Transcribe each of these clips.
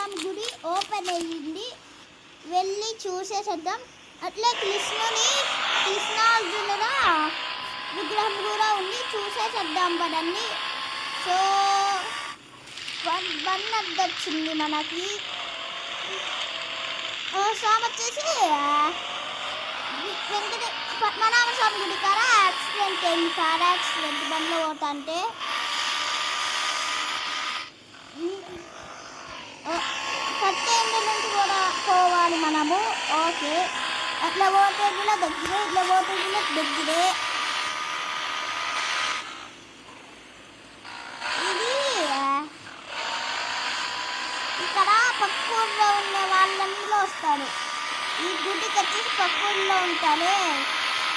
స్వామి గుడి ఓపెన్ అయ్యింది, వెళ్ళి చూసేసేద్దాం. అట్లే కృష్ణార్జునుల విగ్రహం కూడా ఉంది, చూసేసేద్దాం పదండి. సో 1 వచ్చింది మనకి. స్వామి వచ్చేసి పద్మనాభ స్వామి గుడి కాడ యాక్సిడెంట్ అయింది, కార్ యాక్సిడెంట్. బండ్లో పోతుంటే కట్టేంటి నుంచి కూడా పోవాలి మనము. ఓకే, అట్లా పోతే కూడా దగ్గరే, ఇట్లా పోతే కూడా దగ్గరే. ఇది ఇక్కడ పక్క ఊళ్ళో ఉన్న వాళ్ళందరూ వస్తారు. ఈ గుడికి వచ్చేసి పక్క ఊళ్ళో ఉంటారు,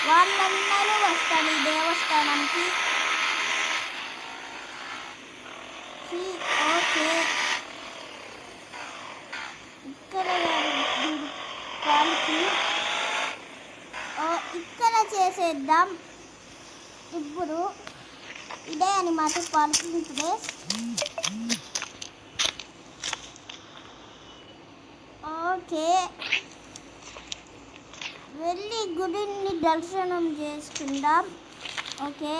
వాళ్ళందరూ వస్తారు ఈ దేవస్థానానికి. ఓకే, ఇక్కడ వాళ్ళకి ఇక్కడ చేసేద్దాం. ఇప్పుడు ఇదే అనమాట పార్కింగ్ ప్లేస్. ఓకే, వెళ్ళి గుడిని దర్శనం చేసుకుందాం. ఓకే,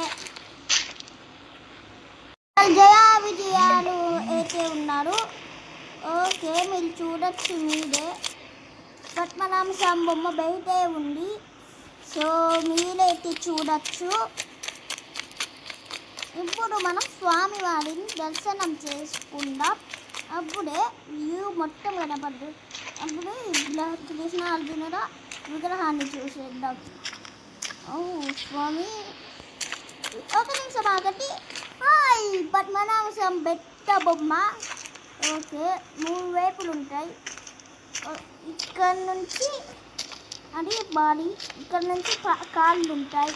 జయ విజయాలు అయితే ఉన్నారు. ఓకే, మీరు చూడొచ్చు, మీరే పద్మనాభ స్వామి బొమ్మ బయటే ఉంది. సో మీరైతే చూడొచ్చు. ఇప్పుడు మనం స్వామివారిని దర్శనం చేసుకుందాం. అప్పుడే వ్యూ మొత్తం కనపడదు. అప్పుడు కృష్ణార్జునుల విగ్రహాన్ని చూసేద్దాం. స్వామి ఒక నిమిషం ఆగండి. హాయ్, పద్మనాభ స్వామి బెట్ట బొమ్మ. ఓకే, 3 వైపులు ఉంటాయి. ఇక్కడ నుంచి అది బాడీ, ఇక్కడ నుంచి కాళ్ళు ఉంటాయి.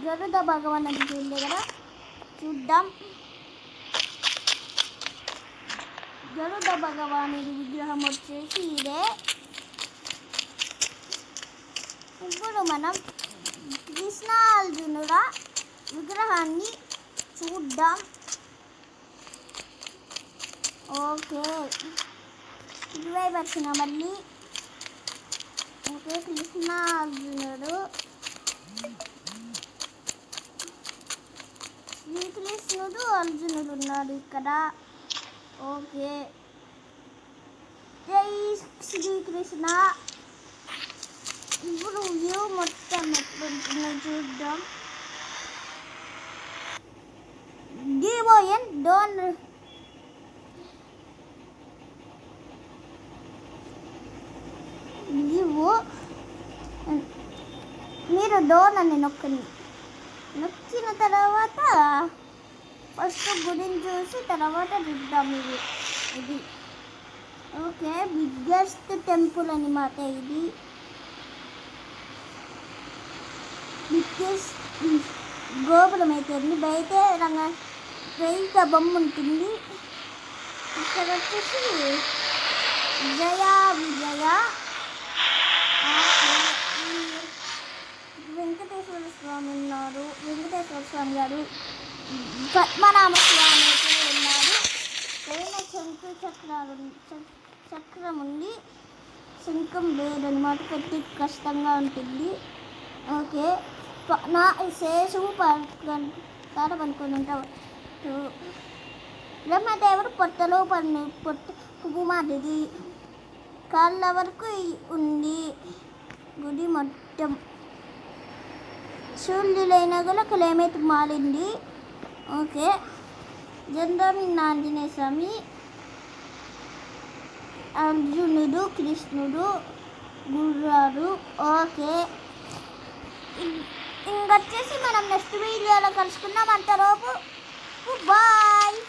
గరుడ భగవాన్ అని చూడలే కదా, చూద్దాం. గరుడ భగవానుడి విగ్రహం వచ్చేసి ఇదే. ఇప్పుడు మనం కృష్ణార్జునుల విగ్రహాన్ని చూద్దాం. ఓకే, ఇటువైపు వచ్చిన మళ్ళీ. ఓకే, కృష్ణార్జునుడు, శ్రీకృష్ణుడు, అర్జునుడు ఉన్నాడు ఇక్కడ. ఓకే, జై శ్రీకృష్ణ. ఇప్పుడు వ్యూ మొత్తం ఎట్లుంటుందో చూద్దాం. డివోయన్ డోన్ మీరు డోన్ అని నొక్కిన తర్వాత ఫస్ట్ గుడిని చూసి తర్వాత చూద్దాం. ఇది ఓకే, బిగ్గెస్ట్ టెంపుల్ అనమాట. ఇది బిగ్గెస్ట్ గోపురం అయితే ఉంది. బయట బయట బొమ్మ ఉంటుంది. ఇక్కడ వచ్చేసి జయ విజయ. వెంకటేశ్వర స్వామి ఉన్నారు, వెంకటేశ్వర స్వామి గారు, పద్మనాభ స్వామి అయితే ఉన్నారు. పైన చక్రం ఉంది, శంఖం లేదనమాట, కొద్ది కష్టంగా ఉంటుంది. ఓకే, నా శేషువు పనుకొని ఉంటావు. బ్రహ్మదేవుడు పొట్టలో పువ్వుమాటిది కాళ్ళ వరకు ఉంది గుడి మొత్తం. సూర్యులైన కూడా క్లైమేట్ మారింది. ఓకే, జంధ్రమిన్న ఆంజనేయ స్వామి, అర్జునుడు, కృష్ణుడు, గుర్రాలు. ఓకే, ఇంకొచ్చేసి మనం నెక్స్ట్ వీడియోలో కలుసుకుందాం. అంతలోపు బాయ్.